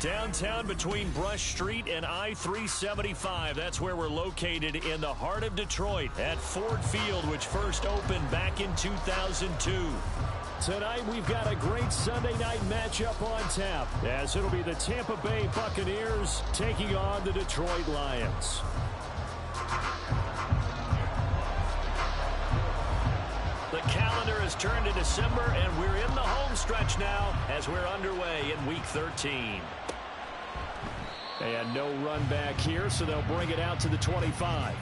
Downtown between Brush Street and I-375. That's where we're located in the heart of Detroit at Ford Field, which first opened back in 2002. Tonight, we've got a great Sunday night matchup on tap, as it'll be the Tampa Bay Buccaneers taking on the Detroit Lions. The calendar has turned to December, and we're in the home stretch now as we're underway in Week 13. And no run back here, so they'll bring it out to the 25.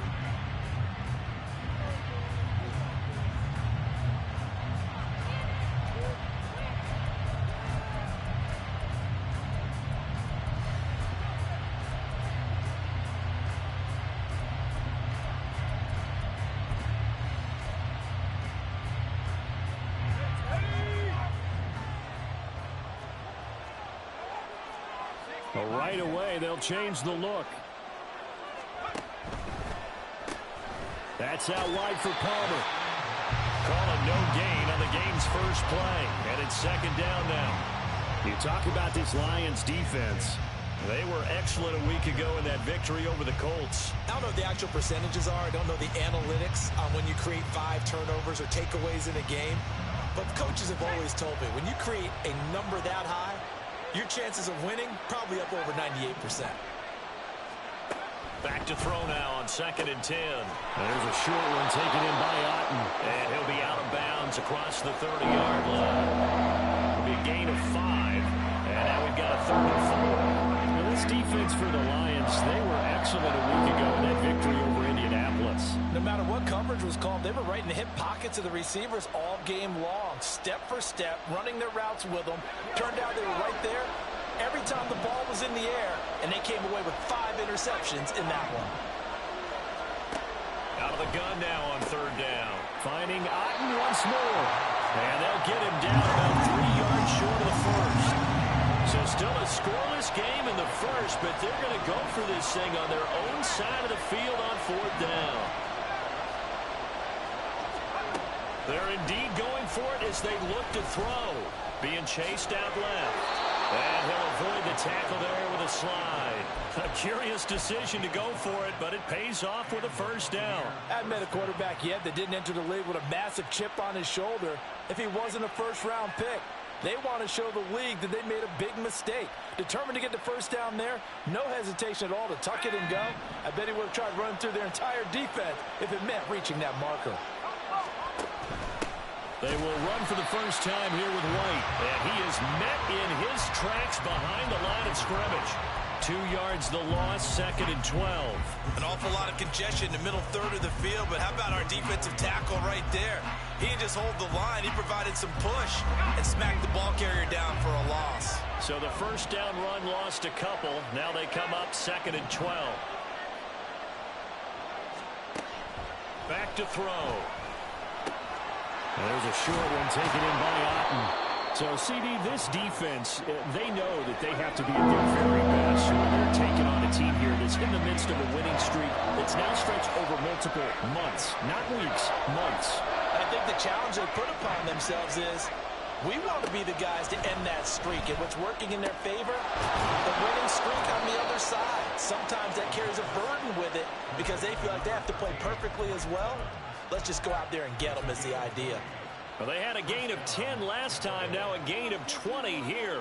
Right away, they'll change the look. That's out wide for Palmer. Calling no gain on the game's first play. And it's second down now. You talk about this Lions defense. They were excellent a week ago in that victory over the Colts. I don't know what the actual percentages are. I don't know the analytics on when you create 5 turnovers or takeaways in a game. But coaches have always told me, when you create a number that high, your chances of winning probably up over 98%. Back to throw now on 2nd and 10. There's a short one taken in by Otten. And he'll be out of bounds across the 30-yard line. It'll be a gain of 5. And now we've got a 3rd and 4. Now this defense for the Lions, they were excellent a week ago in that victory over Indianapolis. No matter what coverage was called, they were right in the hip pockets of the receivers all game long, step for step, running their routes with them. Turned out they were right there every time the ball was in the air, and they came away with 5 interceptions in that one. Out of the gun now on 3rd down. Finding Otten once more. And they'll get him down about 3 yards short of the first. So still a scoreless game in the first, but they're going to go for this thing on their own side of the field on 4th down. They're indeed going for it as they look to throw. Being chased out left. And he'll avoid the tackle there with a slide. A curious decision to go for it, but it pays off with a 1st down. I haven't met a quarterback yet that didn't enter the league with a massive chip on his shoulder if he wasn't a first-round pick. They want to show the league that they made a big mistake. Determined to get the 1st down there, no hesitation at all to tuck it and go. I bet he would have tried running through their entire defense if it meant reaching that marker. They will run for the first time here with White. And he is met in his tracks behind the line of scrimmage. 2 yards the loss, 2nd and 12. An awful lot of congestion in the middle third of the field, but how about our defensive tackle right there? He didn't just hold the line, he provided some push and smacked the ball carrier down for a loss. So the 1st down run lost a couple. Now they come up 2nd and 12. Back to throw. There's a short one taken in by Otten. So, CD, this defense, they know that they have to be at their very best when they're taking on a team here that's in the midst of a winning streak that's now stretched over multiple months, not weeks, months. I think the challenge they put upon themselves is we want to be the guys to end that streak, and what's working in their favor, the winning streak on the other side. Sometimes that carries a burden with it because they feel like they have to play perfectly as well. Let's just go out there and get them is the idea. Well, they had a gain of 10 last time, now a gain of 20 here.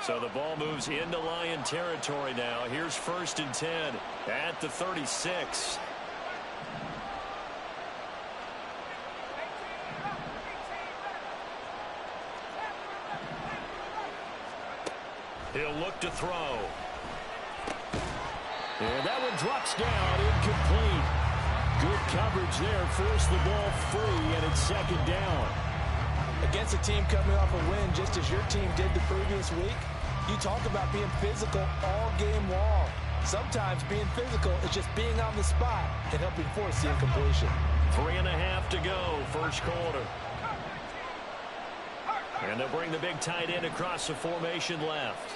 So the ball moves into Lion territory now. Here's 1st and 10 at the 36. He'll look to throw. And that one drops down, incomplete. Good coverage there, forced the ball free, and it's 2nd down. Against a team coming off a win, just as your team did the previous week, you talk about being physical all game long. Sometimes being physical is just being on the spot and helping force the incompletion. 3.5 to go, first quarter. And they'll bring the big tight end across the formation left.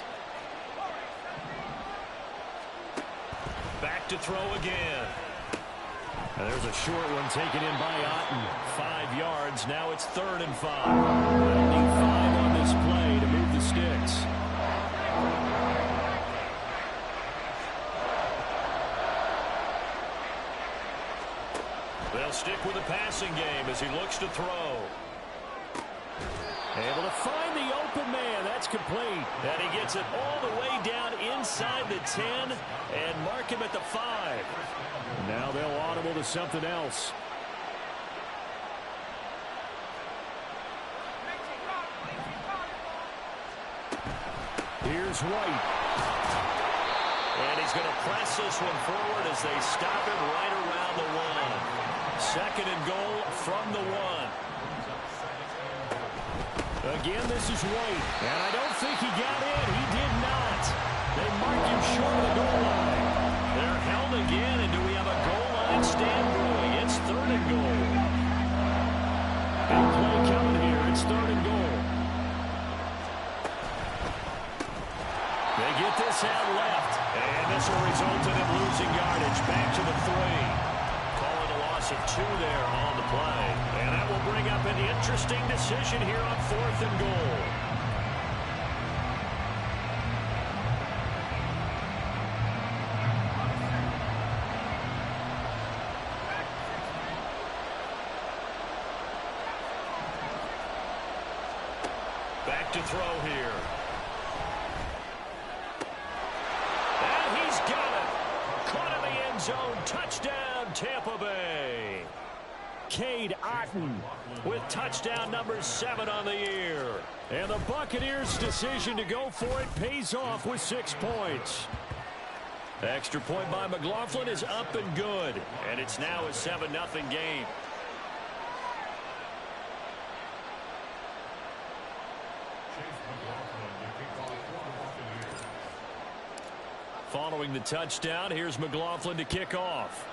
Back to throw again. And there's a short one taken in by Otten. 5 yards. Now it's 3rd and 5. They'll need 5 on this They'll stick with the passing game as he looks to throw. Able to find the open man. That's complete. And he gets it all the way down inside the 10 and mark him at the 5. Now they'll audible to something else. Here's White. And he's going to press this one forward as they stop him right around the 1. Second and goal from the 1. Again, this is White. And I don't think he got in. He did not. They mark him short of the goal line. They're held again, and do we have a goal line stand brewing? It's third and goal. Big play coming here. It's third and goal. They get this out left. And this will result in him losing yardage. Back to the 3. Calling a loss of 2 there on the play. And that will bring up an interesting decision here on 4th and goal. Back to throw here. And he's got it. Caught in the end zone. Touchdown, Tampa Bay. Cade Otton with touchdown number 7 on the year. And the Buccaneers' decision to go for it pays off with 6 points. The extra point by McLaughlin is up and good. And it's now a 7-0 game. Following the touchdown, here's McLaughlin to kick off.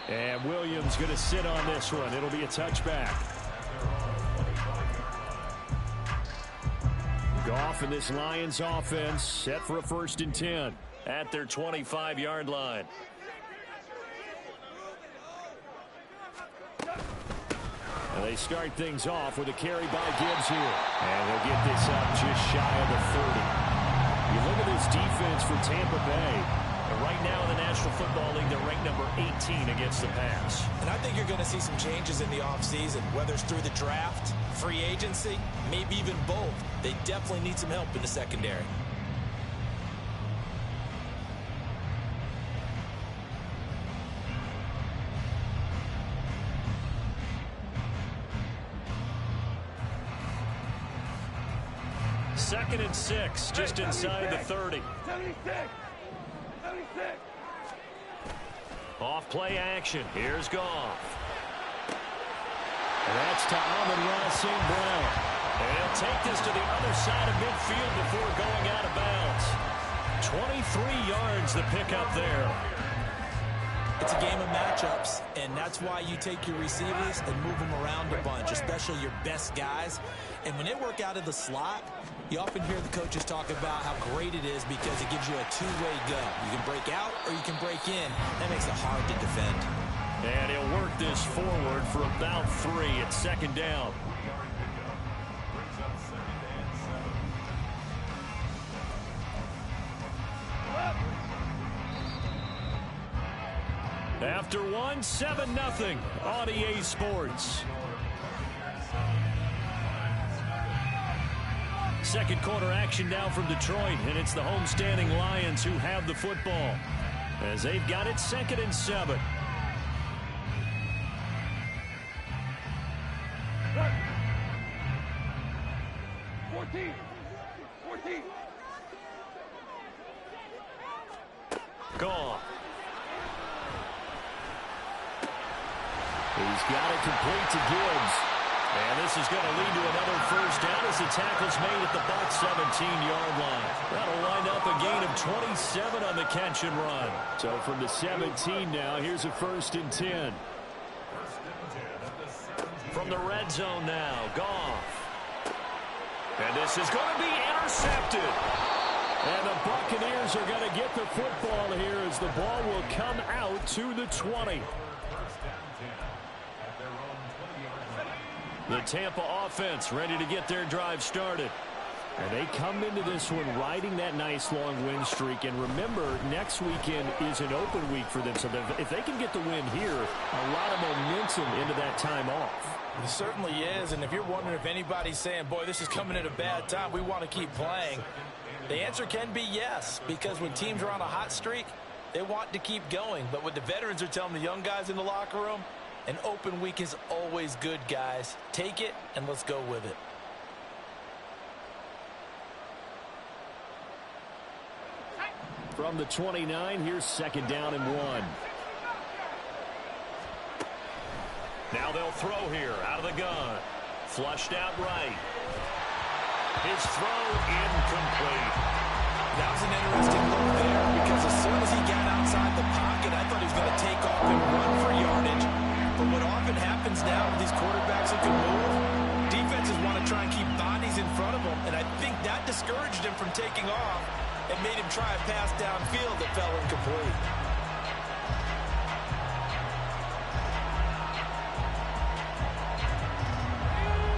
And Williams going to sit on this one. It'll be a touchback. Goff and this Lions offense set for a 1st and 10 at their 25-yard line. And they start things off with a carry by Gibbs here. And they'll get this up just shy of the 30. You look at this defense for Tampa Bay. And right now in the National Football League, they're ranked number 18 against the pass. And I think you're going to see some changes in the offseason, whether it's through the draft, free agency, maybe even both. They definitely need some help in the secondary. Second and 6, just inside the 30. 76. Off play action. Here's Goff. And that's to Amon-Ra St. Brown. And he'll take this to the other side of midfield before going out of bounds. 23 yards the pickup there. It's a game of matchups, and that's why you take your receivers and move them around a bunch, especially your best guys. And when they work out of the slot, you often hear the coaches talk about how great it is because it gives you a two-way go. You can break out or you can break in. That makes it hard to defend. And he'll work this forward for about 3 at 2nd down. After 1, 7-0 on EA Sports. Second quarter action now from Detroit, and it's the homestanding Lions who have the football as they've got it 2nd and 7. Gone. He's got it complete to Gibbs. And this is going to lead to another first down as the tackle's made at the Bucs 17-yard line. That'll wind up a gain of 27 on the catch and run. So from the 17 now, here's a 1st and 10. From the red zone now, Goff. And this is going to be intercepted. And the Buccaneers are going to get the football here as the ball will come out to the 20. The Tampa offense ready to get their drive started. And they come into this one riding that nice long win streak. And remember, next weekend is an open week for them. So if they can get the win here, a lot of momentum into that time off. It certainly is. And if you're wondering if anybody's saying, boy, this is coming at a bad time, we want to keep playing, the answer can be yes. Because when teams are on a hot streak, they want to keep going. But what the veterans are telling the young guys in the locker room, an open week is always good, guys. Take it and let's go with it. From the 29, here's 2nd down and 1. Now they'll throw here out of the gun. Flushed out right. His throw incomplete. That was an interesting look there because as soon as he got outside the pocket, I thought he was going to take off and run for yardage. But what often happens now with these quarterbacks who can move, defenses want to try and keep bodies in front of them, and I think that discouraged him from taking off and made him try a pass downfield that fell incomplete.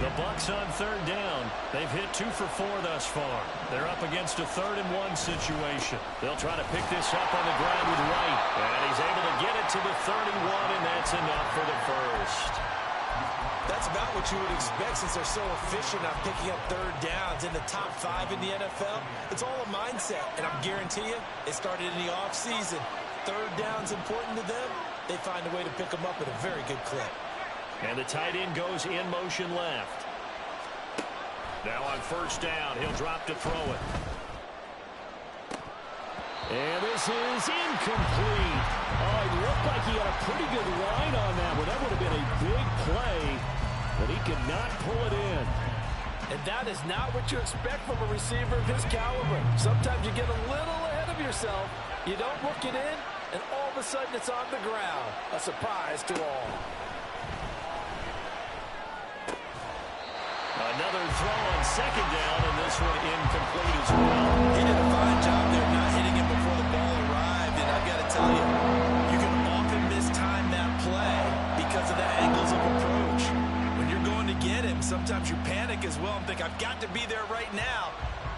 The Bucs on 3rd down. They've hit 2 for 4 thus far. They're up against a 3rd and 1 situation. They'll try to pick this up on the ground with Wright. And he's able to get it to the 31, and that's enough for the first. That's about what you would expect since they're so efficient on picking up 3rd downs in the top 5 in the NFL. It's all a mindset, and I guarantee you, it started in the offseason. 3rd down's important to them. They find a way to pick them up at a very good clip. And the tight end goes in motion left. Now on 1st down, he'll drop to throw it. And this is incomplete. Oh, it looked like he had a pretty good line on that one. That would have been a big play, but he could not pull it in. And that is not what you expect from a receiver of his caliber. Sometimes you get a little ahead of yourself. You don't look it in, and all of a sudden it's on the ground. A surprise to all. Another throw on 2nd down, and this one incomplete as well. He did a fine job there not hitting him before the ball arrived, and I've got to tell you, you can often mistime that play because of the angles of approach. When you're going to get him, sometimes you panic as well and think, I've got to be there right now.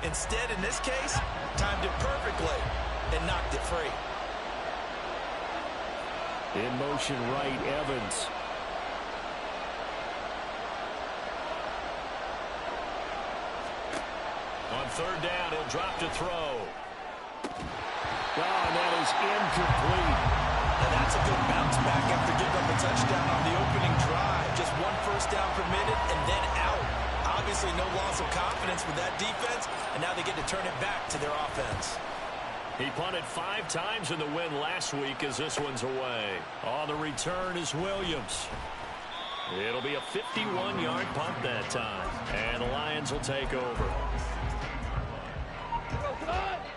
Instead, in this case, timed it perfectly and knocked it free. In motion right, Evans. On 3rd down, he'll drop to throw. Oh, and that is incomplete. And that's a good bounce back after giving up a touchdown on the opening drive. Just 1 first down permitted and then out. Obviously no loss of confidence with that defense, and now they get to turn it back to their offense. He punted 5 times in the win last week as this one's away. On the return is Williams. It'll be a 51-yard punt that time, and the Lions will take over.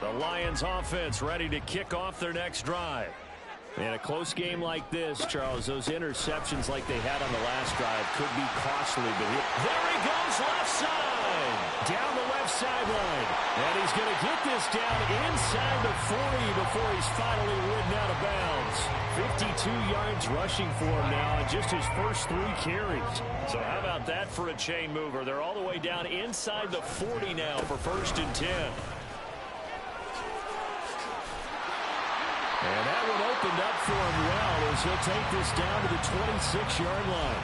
The Lions offense ready to kick off their next drive. In a close game like this, Charles, those interceptions like they had on the last drive could be costly. But there he goes left side. Down the left sideline. And he's going to get this down inside the 40 before he's finally ridden out of bounds. 52 yards rushing for him now in just his first 3 carries. So how about that for a chain mover? They're all the way down inside the 40 now for 1st and 10. And that one opened up for him well as he'll take this down to the 26-yard line.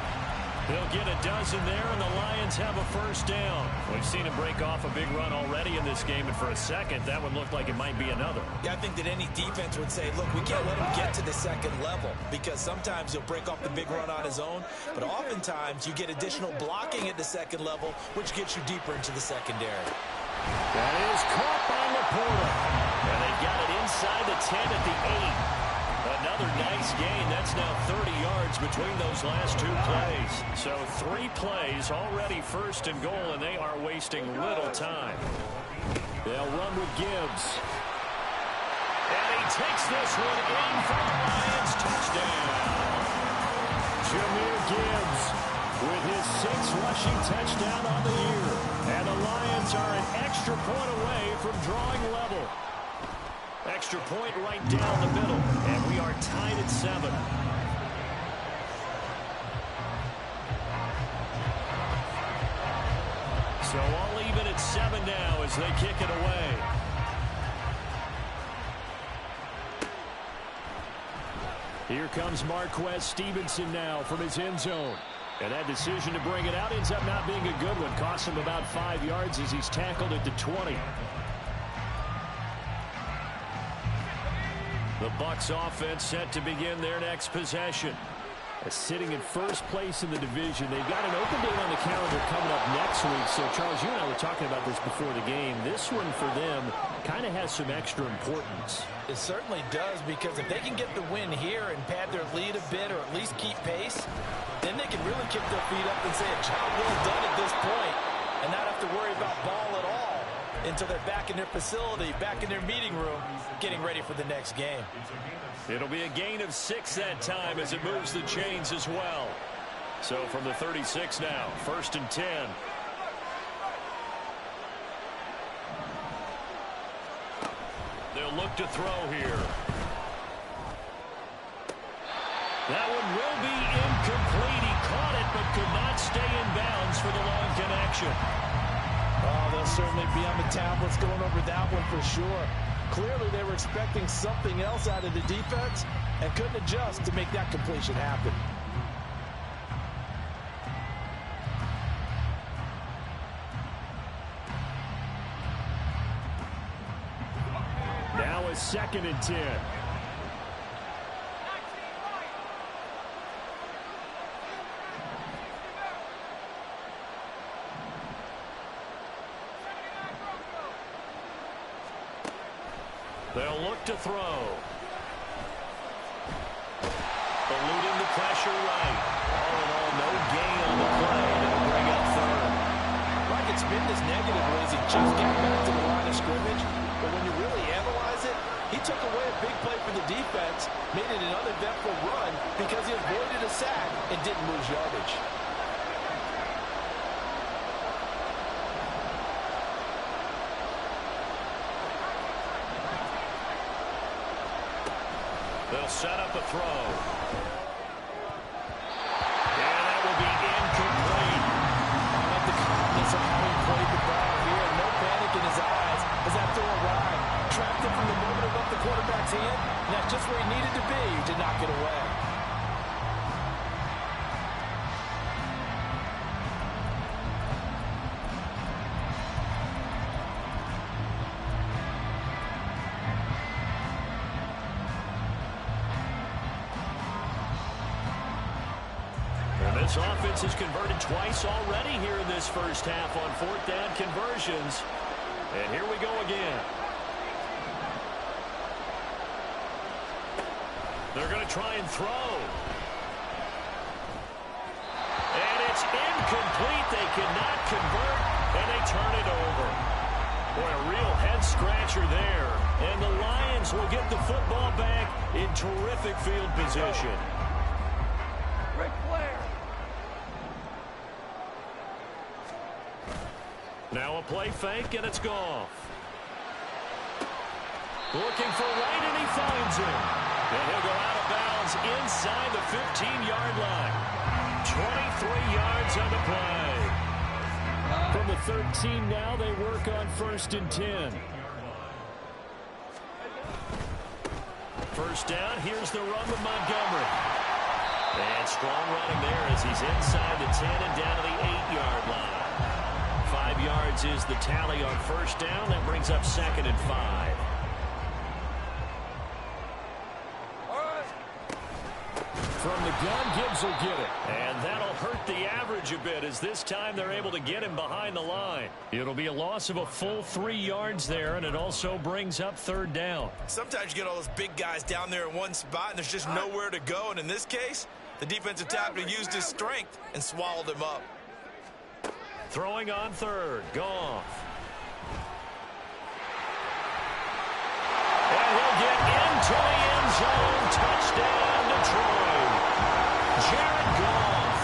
They'll get a dozen there, and the Lions have a 1st down. We've seen him break off a big run already in this game, and for a second, that one looked like it might be another. Yeah, I think that any defense would say, look, we can't let him get to the 2nd level because sometimes he'll break off the big run on his own, but oftentimes you get additional blocking at the 2nd level, which gets you deeper into the secondary. That is caught by Laporta. And they got it inside the 10 at the 8. Another nice gain. That's now 30 yards between those last 2 plays. So 3 plays already 1st and goal, and they are wasting little time. They'll run with Gibbs. And he takes this one in for the Lions. Touchdown. Jahmyr Gibbs with his 6th rushing touchdown on the year. And the Lions are an extra point away from drawing level. Extra point right down the middle. And we are tied at 7. So all even at 7 now as they kick it away. Here comes Marquez Stevenson now from his end zone. And that decision to bring it out ends up not being a good one. Costs him about 5 yards as he's tackled at the 20. The Bucs offense set to begin their next possession. Sitting in first place in the division. They've got an open date on the calendar coming up next week. So, Charles, you and I were talking about this before the game. This one for them kind of has some extra importance. It certainly does, because if they can get the win here and pad their lead a bit or at least keep pace, then they can really kick their feet up and say a job well done at this point and not have to worry about ball at all until they're back in their facility, back in their meeting room, getting ready for the next game. It'll be a gain of 6 that time as it moves the chains as well. So from the 36 now, 1st and 10. They'll look to throw here. That one will be incomplete. He caught it but could not stay in bounds for the long connection. Oh, they'll certainly be on the tablets going over that one for sure. Clearly, they were expecting something else out of the defense and couldn't adjust to make that completion happen. Now a 2nd and 10. They'll look to throw. Eluding the pressure right. All in all, no gain on the play. They'll bring up 3rd. Like it's been this negative as he just got back to the line of scrimmage. But when you really analyze it, he took away a big play for the defense, made it an uneventful run because he avoided a sack and didn't lose yardage. They'll set up a throw. And that will be incomplete. I love the calmness of how he played the ball here. No panic in his eyes as that throw arrived. Trapped him from the moment it left the quarterback's hand. And that's just where he needed to be to knock it away. This offense has converted twice already here in this first half on 4th down conversions. And here we go again. They're going to try and throw. And it's incomplete. They cannot convert, and they turn it over. Boy, a real head-scratcher there. And the Lions will get the football back in terrific field position. Now a play fake, and it's Goff. Looking for right, and he finds him. And he'll go out of bounds inside the 15-yard line. 23 yards on the play. From the 13 now, they work on 1st and 10. First down, here's the run with Montgomery. And strong running there as he's inside the 10 and down to the 8-yard line. 5 yards is the tally on first down. That brings up 2nd and 5. From the gun, Gibbs will get it. And that'll hurt the average a bit as this time they're able to get him behind the line. It'll be a loss of a full 3 yards there, and it also brings up 3rd down. Sometimes you get all those big guys down there in one spot, and there's just nowhere to go. And in this case, the defensive tackle used his strength and swallowed him up. Throwing on 3rd, Goff. And he'll get into the end zone. Touchdown, Detroit. Jared Goff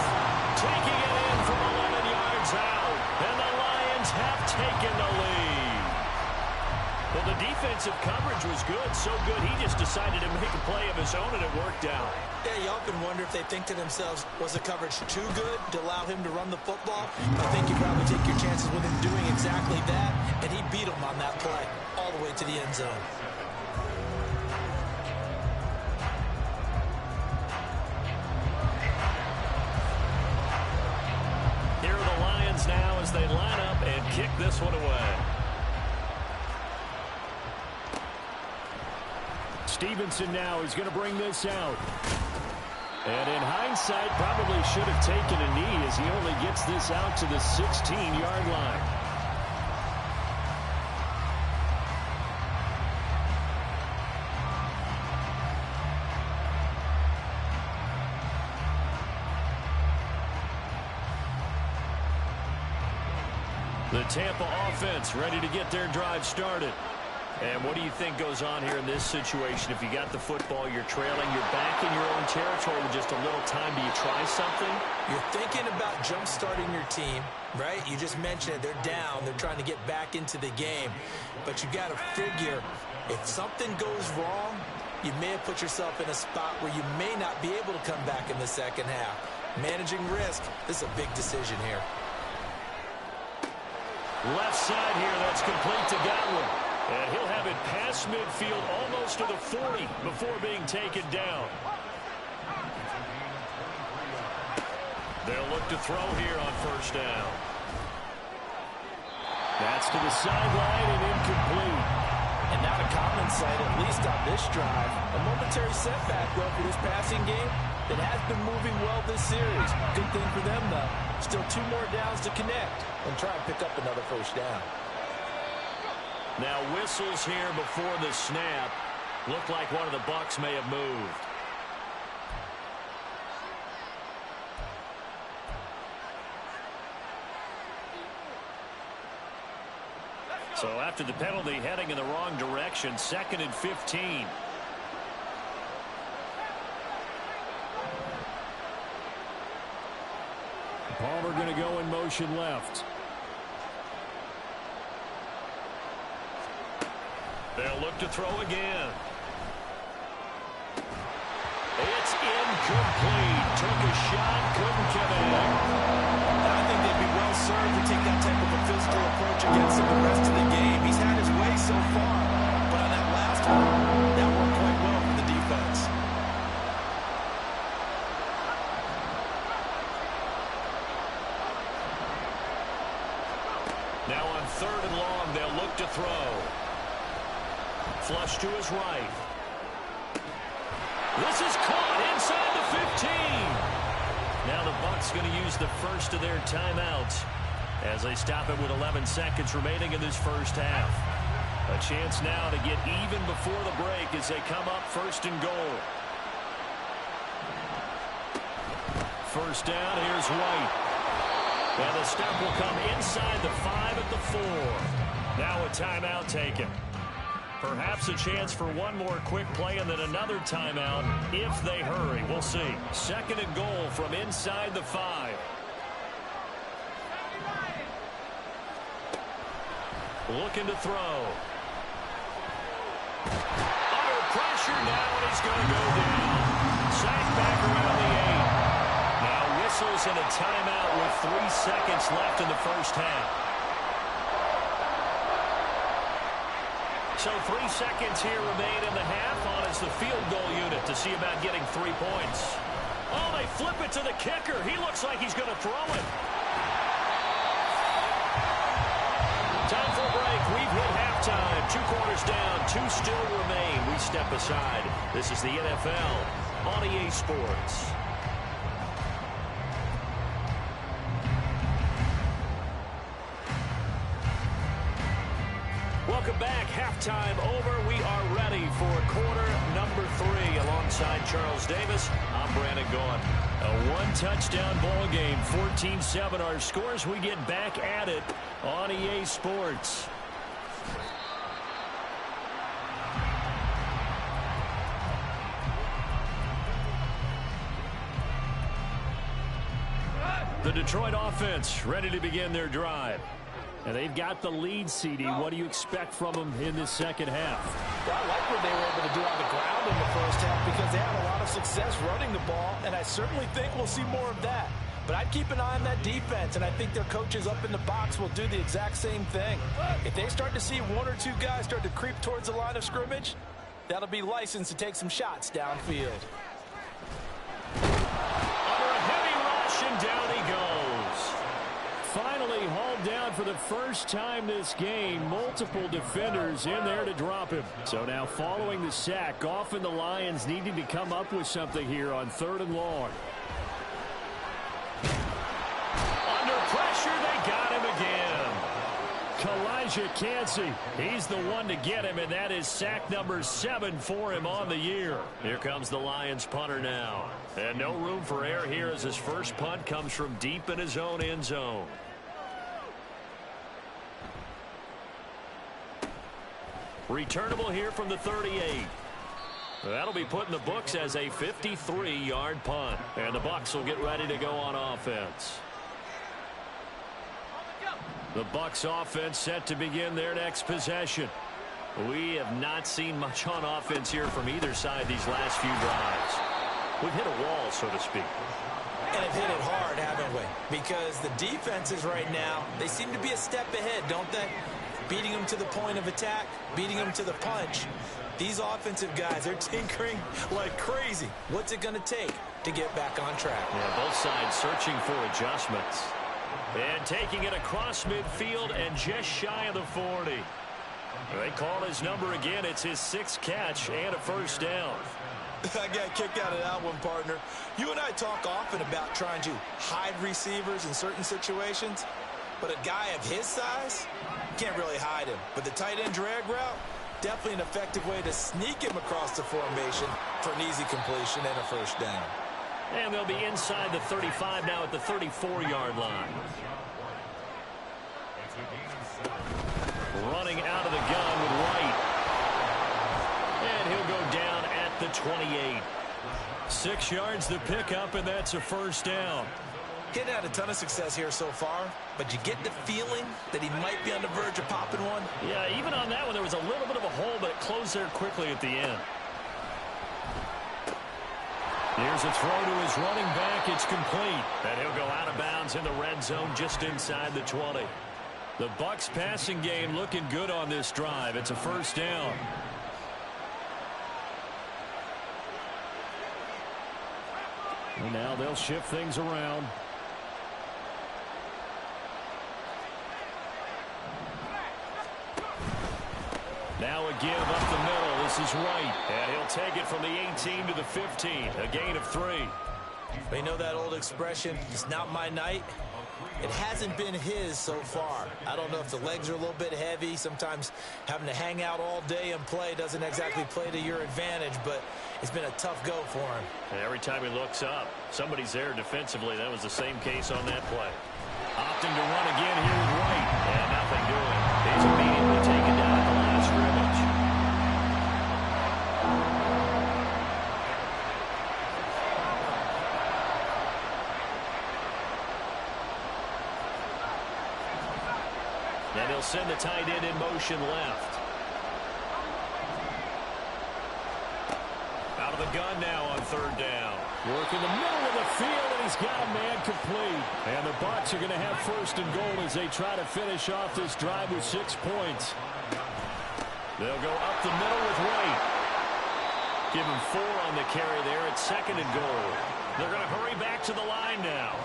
taking it in from 11 yards out. And the Lions have taken the lead. Well, the defensive coverage was good, so good he just decided to make a play of his own, and it worked out. Yeah, you often wonder if they think to themselves, was the coverage too good to allow him to run the football? I think you probably take your chances with him doing exactly that, and he beat him on that play all the way to the end zone. Here are the Lions now as they line up and kick this one away. Stevenson now is going to bring this out. And in hindsight, probably should have taken a knee as he only gets this out to the 16-yard line. The Tampa offense ready to get their drive started. And what do you think goes on here in this situation? If you got the football, you're trailing, you're back in your own territory with just a little time. Do you try something? You're thinking about jump-starting your team, right? You just mentioned it. They're down. They're trying to get back into the game. But you got to figure, if something goes wrong, you may have put yourself in a spot where you may not be able to come back in the second half. Managing risk, this is a big decision here. Left side here, that's complete to Godwin. And he'll have it past midfield almost to the 40 before being taken down. They'll look to throw here on first down. That's to the sideline and incomplete. And not a common sight, at least on this drive. A momentary setback, though, for this passing game. It has been moving well this series. Good thing for them, though. Still 2 more downs to connect and try and pick up another first down. Now whistles here before the snap. Looked like one of the Bucs may have moved. So after the penalty, heading in the wrong direction, 2nd and 15. Palmer going to go in motion left. They'll look to throw again. It's incomplete. Took a shot, couldn't connect. I think they'd be well served to take that type of a physical approach against him the rest of the game. He's had his way so far, but on that last one, that worked quite well for the defense. Now on 3rd and long, they'll look to throw. Flush to his right. This is caught inside the 15. Now the Bucs going to use the first of their timeouts as they stop it with 11 seconds remaining in this first half. A chance now to get even before the break as they come up 1st and goal. First down, here's White. And the stop will come inside the 5 at the 4. Now a timeout taken. Perhaps a chance for one more quick play and then another timeout if they hurry. We'll see. 2nd and goal from inside the 5. Looking to throw. Under pressure now, and he's going to go down. Sacked back around the 8. Now whistles and a timeout with 3 seconds left in the first half. So 3 seconds here remain in the half on as the field goal unit to see about getting 3 points. Oh, they flip it to the kicker. He looks like he's going to throw it. Time for a break. We've hit halftime. 2 quarters down. 2 still remain. We step aside. This is the NFL on EA Sports. Welcome back. Halftime over. We are ready for quarter number 3 alongside Charles Davis. I'm Brandon Gaughan. A 1-touchdown ball game. 14-7 our scores. We get back at it on EA Sports. The Detroit offense ready to begin their drive. And they've got the lead, CD. What do you expect from them in this second half? Well, I like what they were able to do on the ground in the first half because they had a lot of success running the ball, and I certainly think we'll see more of that. But I'd keep an eye on that defense, and I think their coaches up in the box will do the exact same thing. If they start to see one or two guys start to creep towards the line of scrimmage, that'll be licensed to take some shots downfield. Under a heavy rush, and down he goes. Finally hauled down for the first time this game. Multiple defenders in there to drop him. So now following the sack, often the Lions needing to come up with something here on 3rd and long. Under pressure, they got him again. Kalijah Cansey, he's the one to get him, and that is sack number 7 for him on the year. Here comes the Lions punter now. And no room for error here as his first punt comes from deep in his own end zone. Returnable here from the 38. That'll be put in the books as a 53-yard punt. And the Bucs will get ready to go on offense. The Bucs offense set to begin their next possession. We have not seen much on offense here from either side these last few drives. We've hit a wall, so to speak. And have hit it hard, haven't we? Because the defenses right now, they seem to be a step ahead, don't they? Beating them to the point of attack, beating them to the punch. These offensive guys, they're tinkering like crazy. What's it going to take to get back on track? Yeah, both sides searching for adjustments. And taking it across midfield and just shy of the 40. They call his number again. It's his 6th catch and a first down. I got kicked out of that one, partner. You and I talk often about trying to hide receivers in certain situations. But a guy of his size, can't really hide him. But the tight end drag route, definitely an effective way to sneak him across the formation for an easy completion and a first down. And they'll be inside the 35 now at the 34-yard line. Running out of the gun with White. And he'll go down at the 28. 6 yards the pickup, and that's a first down. He'd had a ton of success here so far, but you get the feeling that he might be on the verge of popping one. Yeah, even on that one, there was a little bit of a hole, but it closed there quickly at the end. Here's a throw to his running back. It's complete. And he'll go out of bounds in the red zone just inside the 20. The Bucs passing game looking good on this drive. It's a first down. And now they'll shift things around. Now a give up the middle. This is Wright. And he'll take it from the 18 to the 15. A gain of 3. You know that old expression, it's not my night? It hasn't been his so far. I don't know if the legs are a little bit heavy. Sometimes having to hang out all day and play doesn't exactly play to your advantage, but it's been a tough go for him. And every time he looks up, somebody's there defensively. That was the same case on that play. Opting to run again here with Wright. And nothing doing. He's immediately taken down at the line of scrimmage. And he'll send the tight end in motion left. Out of the gun now on 3rd down. Work in the middle of the field, and he's got a man complete. And the Bucs are going to have 1st and goal as they try to finish off this drive with 6 points. They'll go up the middle with White. Give him 4 on the carry there at 2nd and goal. They're going to hurry back to the line now.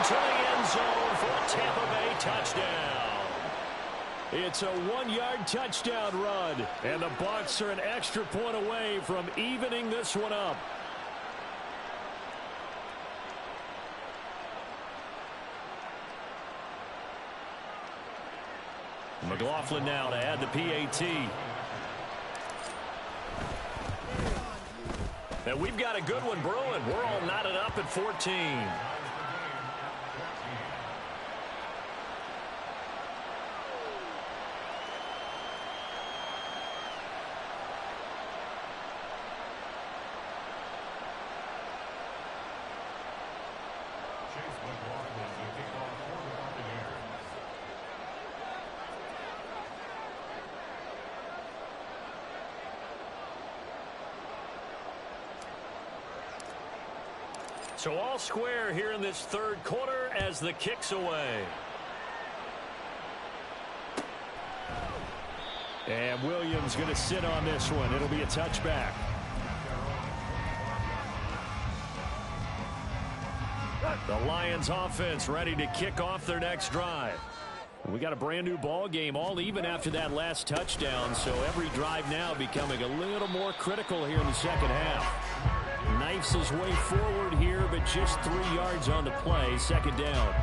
To the end zone for a Tampa Bay touchdown. It's a 1-yard touchdown run, and the Bucs are an extra point away from evening this one up. McLaughlin now to add the PAT. And we've got a good one brewing. We're all knotted up at 14. So all square here in this third quarter as the kick's away. And Williams going to sit on this one. It'll be a touchback. The Lions offense ready to kick off their next drive. We got a brand new ball game, all even after that last touchdown, so every drive now becoming a little more critical here in the second half. Knifes his way forward here, but just 3 yards on the play, second down.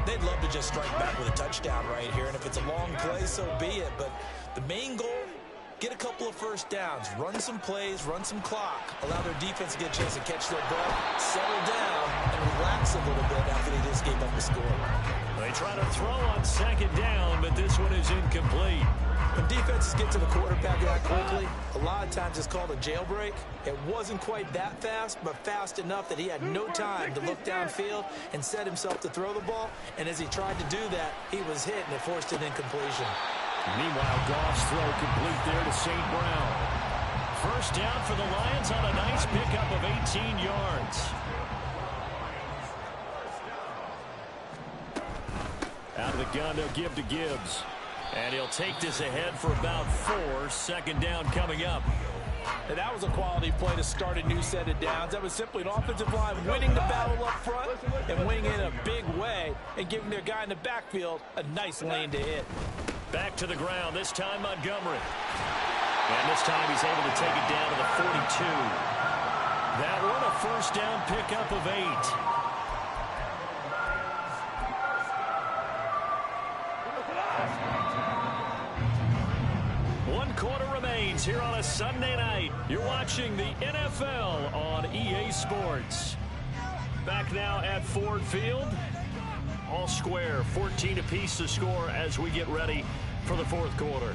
They'd love to just strike back with a touchdown right here, and if it's a long play, so be it. But the main goal, get a couple of first downs, run some plays, run some clock, allow their defense to get a chance to catch their breath, settle down, and relax a little bit after they just gave up a score. They try to throw on second down, but this one is incomplete. When defenses get to the quarterback that quickly, a lot of times it's called a jailbreak. It wasn't quite that fast, but fast enough that he had no time to look downfield and set himself to throw the ball. And as he tried to do that, he was hit, and it forced an incompletion. Meanwhile, Goff's throw complete there to St. Brown. First down for the Lions on a nice pickup of 18 yards. Out of the gun, they'll give to Gibbs. And he'll take this ahead for about 4. Second down coming up. And that was a quality play to start a new set of downs. That was simply an offensive line winning the battle up front and winning in a big way and giving their guy in the backfield a nice lane to hit. Back to the ground, this time Montgomery. And this time he's able to take it down to the 42. That one a first down pickup of 8. Quarter remains here on a Sunday night. You're watching the NFL on EA Sports. Back now at Ford Field. All square, 14 apiece to score as we get ready for the fourth quarter.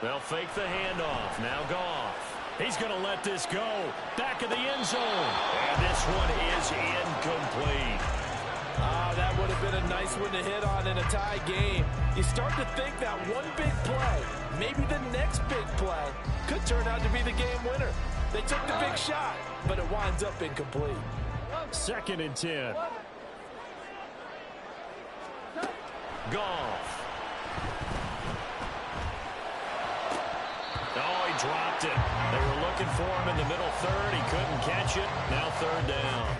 They'll fake the handoff. Now Goff. He's going to let this go. Back of the end zone. And this one is incomplete. That would have been a nice one to hit on in a tie game. You start to think that one big play, maybe the next big play, could turn out to be the game winner. They took the big shot, but it winds up incomplete. Second and 10. Goff. Oh, he dropped it. They were looking for him in the middle third. He couldn't catch it. Now third down.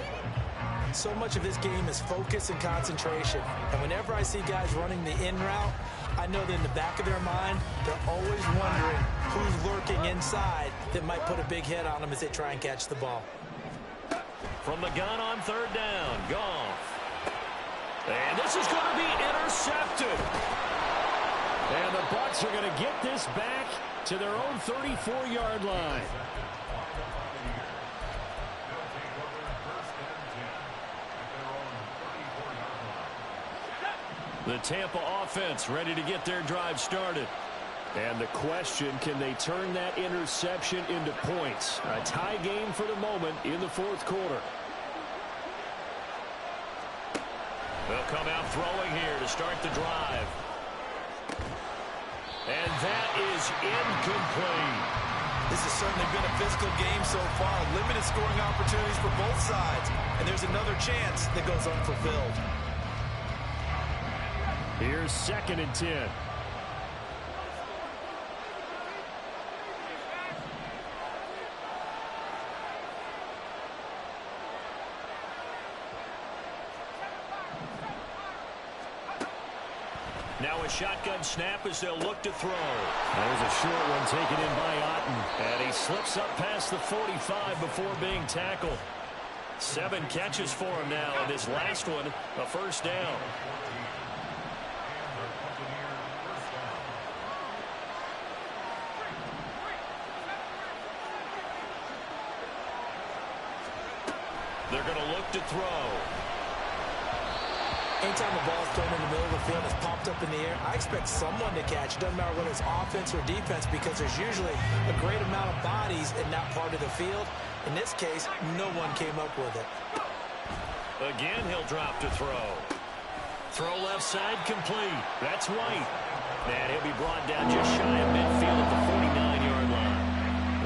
So much of this game is focus and concentration. And whenever I see guys running the in route, I know that in the back of their mind, they're always wondering who's lurking inside that might put a big hit on them as they try and catch the ball. From the gun on third down, Goff. And this is going to be intercepted. And the Bucs are going to get this back to their own 34-yard line. The Tampa offense ready to get their drive started. And the question, can they turn that interception into points? A tie game for the moment in the fourth quarter. They'll come out throwing here to start the drive. And that is incomplete. This has certainly been a physical game so far. Limited scoring opportunities for both sides. And there's another chance that goes unfulfilled. Here's second and 10. Now a shotgun snap as they'll look to throw. There's a short one taken in by Otten. And he slips up past the 45 before being tackled. 7 catches for him now, and his last one, a first down. They're going to look to throw. Anytime the ball's thrown in the middle of the field, it's popped up in the air, I expect someone to catch. It doesn't matter whether it's offense or defense because there's usually a great amount of bodies in that part of the field. In this case, no one came up with it. Again, he'll drop to throw. Throw left side complete. That's White. And he'll be brought down just shy of midfield at the 49-yard line.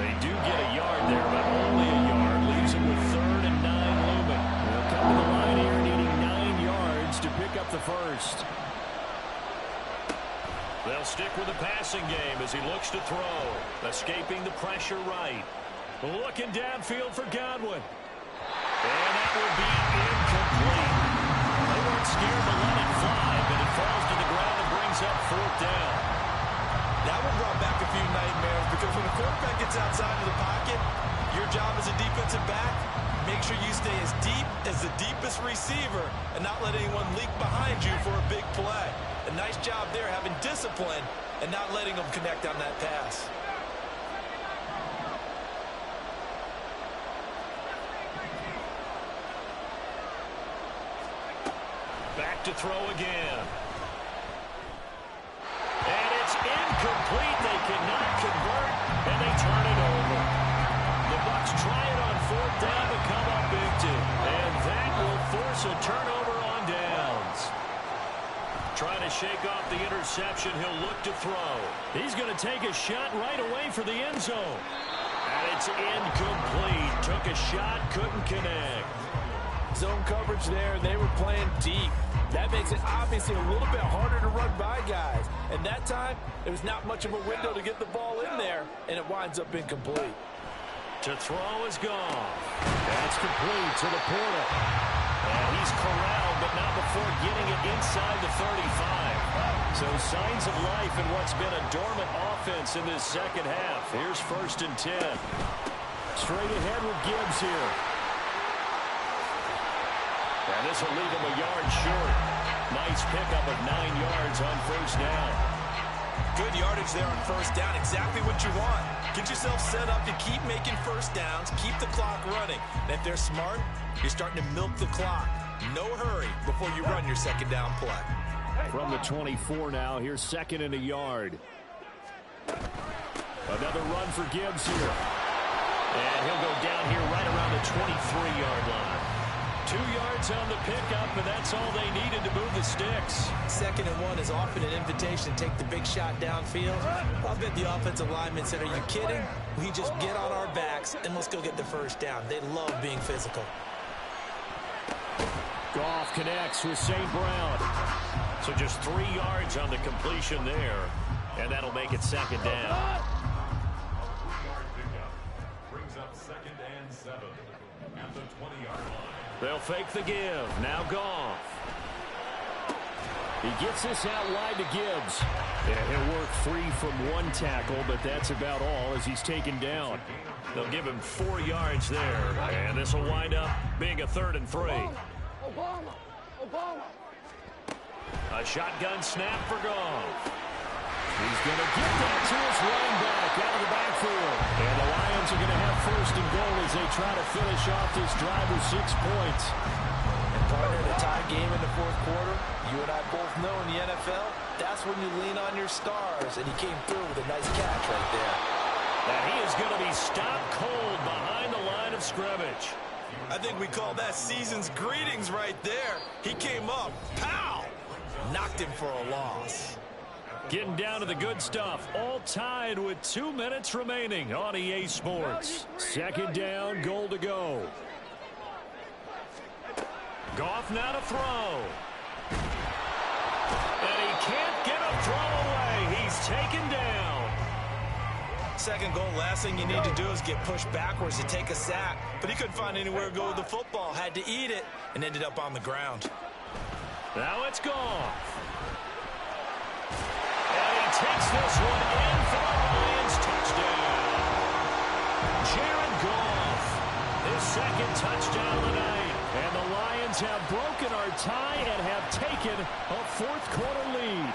They do get a yard there, but only a yard. Leaves him with 3rd and 9 looming. They'll come to the line here needing 9 yards to pick up the first. They'll stick with the passing game as he looks to throw. Escaping the pressure right. Looking downfield for Godwin. And that will be incomplete. They weren't scared to let it fly, but it falls to the ground and brings up 4th down. That one brought back a few nightmares because when a quarterback gets outside of the pocket, your job as a defensive back, make sure you stay as deep as the deepest receiver and not let anyone leak behind you for a big play. A nice job there having discipline and not letting them connect on that pass. Back to throw again. And it's incomplete. They cannot convert, and they turn it over. The Bucs try it on 4th down to come up empty. And that will force a turnover on downs. Trying to shake off the interception. He'll look to throw. He's going to take a shot right away for the end zone. And it's incomplete. Took a shot, couldn't connect. Zone coverage there. They were playing deep. That makes it obviously a little bit harder to run by guys. And that time, there was not much of a window to get the ball in there, and it winds up incomplete. To throw is gone. That's complete to the Porter. And he's corralled, but not before getting it inside the 35. So signs of life in what's been a dormant offense in this second half. Here's 1st and 10. Straight ahead with Gibbs here. And this will leave him a yard short. Nice pickup of 9 yards on 1st down. Good yardage there on 1st down. Exactly what you want. Get yourself set up to keep making 1st downs. Keep the clock running. And if they're smart, you're starting to milk the clock. No hurry before you run your 2nd down play. From the 24 now, here's 2nd and a yard. Another run for Gibbs here. And he'll go down here right around the 23-yard line. 2 yards on the pickup, and that's all they needed to move the sticks. 2nd and 1 is often an invitation to take the big shot downfield. I'll bet the offensive linemen said, are you kidding? We just get on our backs, and let's go get the 1st down. They love being physical. Goff connects with St. Brown. So just 3 yards on the completion there, and that'll make it 2nd down. Brings up 2nd and 7 at the 20-yard line. They'll fake the give. Now Goff. He gets this out wide to Gibbs. Yeah, he'll work free from 1 tackle, but that's about all as he's taken down. They'll give him 4 yards there, and this will wind up being a 3rd and 3. A shotgun snap for Goff. He's going to get that to his running back out of the backfield. And the Lions are going to have 1st and goal as they try to finish off this drive with 6 points. And partner, the tie game in the 4th quarter, you and I both know in the NFL, that's when you lean on your stars. And he came through with a nice catch right there. And he is going to be stopped cold behind the line of scrimmage. I think we call that season's greetings right there. He came up, pow! Knocked him for a loss. Getting down to the good stuff. All tied with 2 minutes remaining on EA Sports. 2nd down, goal to go. Goff now to throw. And he can't get a throw away. He's taken down. 2nd goal, last thing you need to do is get pushed backwards to take a sack. But he couldn't find anywhere to go with the football. Had to eat it and ended up on the ground. Now it's Goff. And he takes this one in for the Lions touchdown. Jared Goff, his 2nd touchdown of the night. And the Lions have broken our tie and have taken a 4th quarter lead.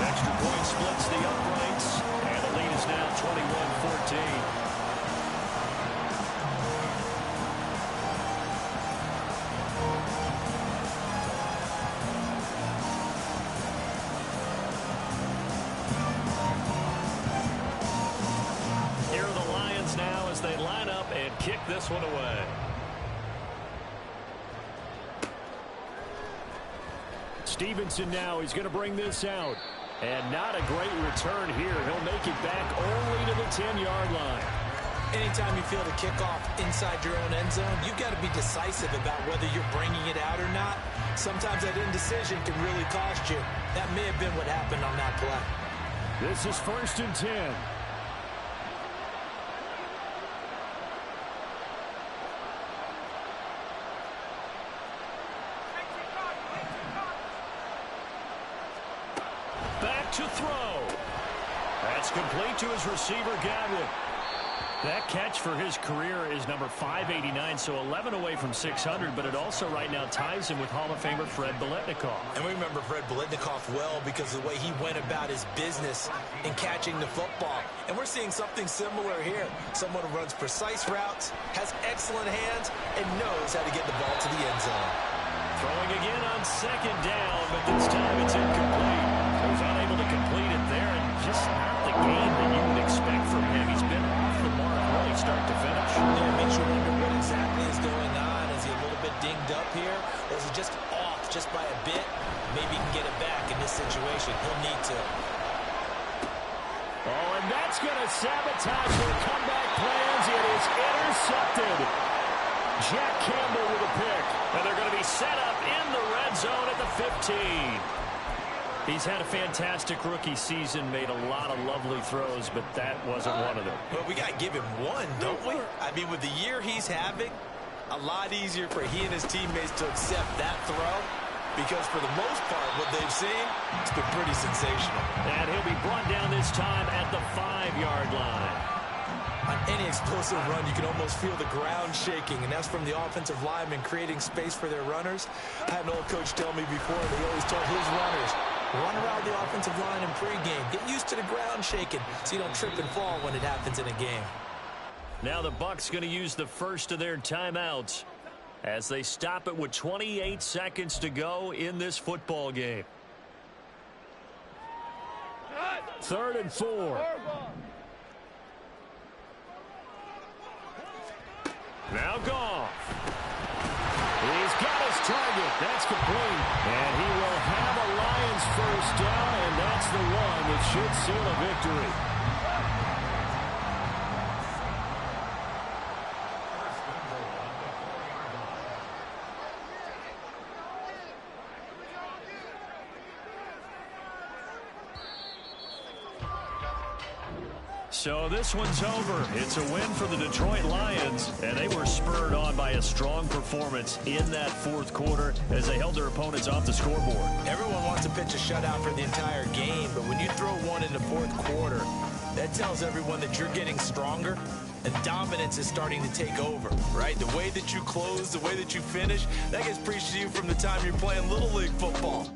Extra point splits the uprights, and the lead is now 21-14. and kick this one away. Stevenson now, he's going to bring this out. And not a great return here. He'll make it back only to the 10-yard line. Anytime you feel the kickoff inside your own end zone, you've got to be decisive about whether you're bringing it out or not. Sometimes that indecision can really cost you. That may have been what happened on that play. This is 1st and 10. Back to throw. That's complete to his receiver, Godwin. That catch for his career is number 589, so 11 away from 600, but it also right now ties him with Hall of Famer Fred Biletnikoff. And we remember Fred Biletnikoff well because of the way he went about his business in catching the football. And we're seeing something similar here. Someone who runs precise routes, has excellent hands, and knows how to get the ball to the end zone. Throwing again on 2nd down, but this time it's incomplete. So he's unable to complete it there, and just not the game that you would expect from him. He's been off the mark really start to finish. Yeah, it makes you wonder what exactly is going on. Is he a little bit dinged up here? Or is he just off just by a bit? Maybe he can get it back in this situation. He'll need to. Oh, and that's going to sabotage their comeback plans. It is intercepted. Jack Campbell with a pick. And they're going to be set up in the red zone at the 15. He's had a fantastic rookie season, made a lot of lovely throws, but that wasn't one of them. Well, we got to give him one, don't we? I mean, with the year he's having, a lot easier for he and his teammates to accept that throw because for the most part, what they've seen, it's been pretty sensational. And he'll be brought down this time at the 5-yard line. On any explosive run, you can almost feel the ground shaking, and that's from the offensive linemen creating space for their runners. I had an old coach tell me before that he always told his runners, run around the offensive line in pregame. Get used to the ground shaking so you don't trip and fall when it happens in a game. Now the Bucs going to use the first of their timeouts as they stop it with 28 seconds to go in this football game. 3rd and 4. Now Goff. He's got his target. That's complete. And he will have a Lions first down, and that's the one that should seal a victory. So this one's over. It's a win for the Detroit Lions, and they were spurred on by a strong performance in that 4th quarter as they held their opponents off the scoreboard. Everyone wants to pitch a shutout for the entire game, but when you throw one in the 4th quarter, that tells everyone that you're getting stronger and dominance is starting to take over, right? The way that you close, the way that you finish, that gets preached to you from the time you're playing Little League football.